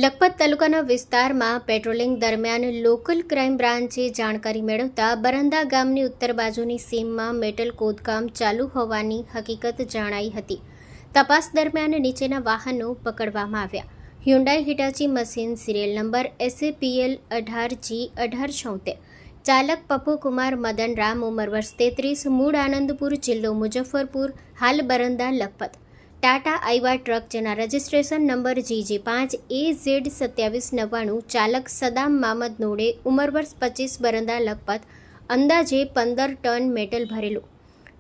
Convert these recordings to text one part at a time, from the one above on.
લખપત તાલુકાના વિસ્તારમાં પેટ્રોલિંગ દરમિયાન લોકલ ક્રાઇમ બ્રાન્ચે જાણકારી મેળવતા બરંદા ગામની ઉત્તર બાજુની સીમમાં મેટલ ખોદકામ ચાલુ હોવાની હકીકત જણાઈ હતી. તપાસ દરમિયાન નીચેના વાહનો પકડવામાં આવ્યા. Hyundai Hitachi machine serial number SAPL 18G1876, ચાલક પપ્પુકુમાર મદન રામ, ઉંમર વર્ષ 33, મૂળ આનંદપુર, જિલ્લો મુઝફ્ફરપુર, હાલ બરંદા લખપત. ટાટા આઈવા ટ્રક જેના રજિસ્ટ્રેશન નંબર GG5AZ2799, ચાલક સદામ મામદ નોડે, ઉંમર વર્ષ 25, બરંદા લખપત, અંદાજે 15 ટન મેટલ ભરેલું.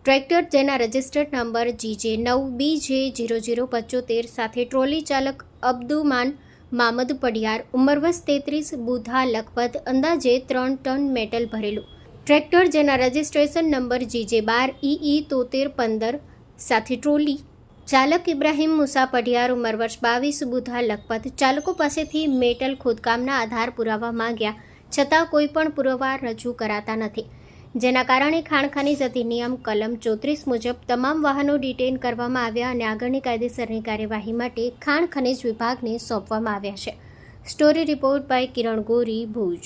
ટ્રેક્ટર જેના રજિસ્ટર્ડ નંબર GJ9BJ0075 સાથે ટ્રોલી ચાલક અબ્દુમાન મામદ પડિયાર, ઉંમર વર્ષ 33, બુધા લખપત, અંદાજે 3 ટન મેટલ ભરેલું. ટ્રેક્ટર જેના રજિસ્ટ્રેશન નંબર GJ12EE7315 સાથે ટ્રોલી ચાલક ઇબ્રાહીમ મુસા પઢિયાર, ઉંમર વર્ષ 22, બુધા લખપત. ચાલકો પાસેથી મેટલ ખોદકામના આધાર પુરાવા માંગ્યા છતાં કોઈ પણ પુરાવા રજૂ કરાતા નથી, જેના કારણે ખાણ ખનીજ અધિનિયમ કલમ 34 મુજબ તમામ વાહનો ડિટેઇન કરવામાં આવ્યા અને આગળની કાયદેસરની કાર્યવાહી માટે ખાણ ખનીજ વિભાગને સોંપવામાં આવ્યા છે. Story report by Kiran Gori, Bhuj.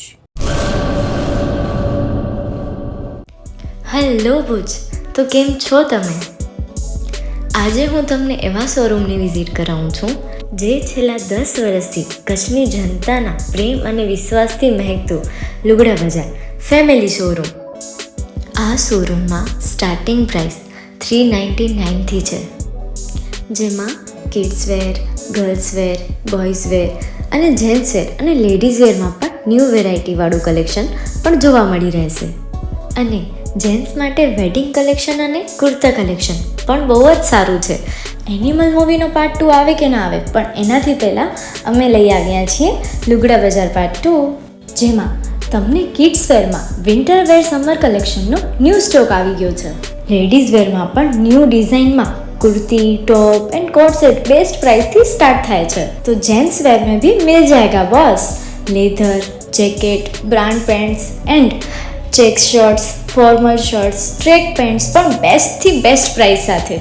Hello Bhuj, તો કેમ છો તમે? આજે હું તમને એવા શોરૂમની વિઝિટ કરાવું છું જે છેલ્લા 10 વર્ષથી કચ્છની જનતાના પ્રેમ અને વિશ્વાસથી મહેકતું લુગડા બજાર ફેમિલી શોરૂમ. આ શોરૂમમાં સ્ટાર્ટિંગ પ્રાઇસ 399થી છે, જેમાં kids wear, girls wear, boys wear અને જેન્ટ્સ વેર અને લેડીઝ વેરમાં પણ ન્યૂ વેરાયટીવાળું કલેક્શન પણ જોવા મળી રહેશે. અને જેન્ટ્સ માટે વેડિંગ કલેક્શન અને કુર્તા કલેક્શન પણ બહુ જ સારું છે. એનિમલ મૂવીનો પાર્ટ 2 આવે કે ના આવે, પણ એનાથી પહેલાં અમે લઈ આવ્યા છીએ લુગડા બજાર પાર્ટ 2, જેમાં તમને કિડ્સ વેરમાં વિન્ટર વેર સમર કલેક્શનનો ન્યૂ સ્ટોક આવી ગયો છે. લેડીઝ વેરમાં પણ ન્યૂ ડિઝાઇનમાં kurti, top and coat set best price थी स्टार्ट थाय छे. तो जेंट्स वेर में भी मिल जाएगा boss. Leather, jacket, brand pants and check shirts, formal shirts, track pants પણ બેસ્ટ થી બેસ્ટ પ્રાઇસ સાથે.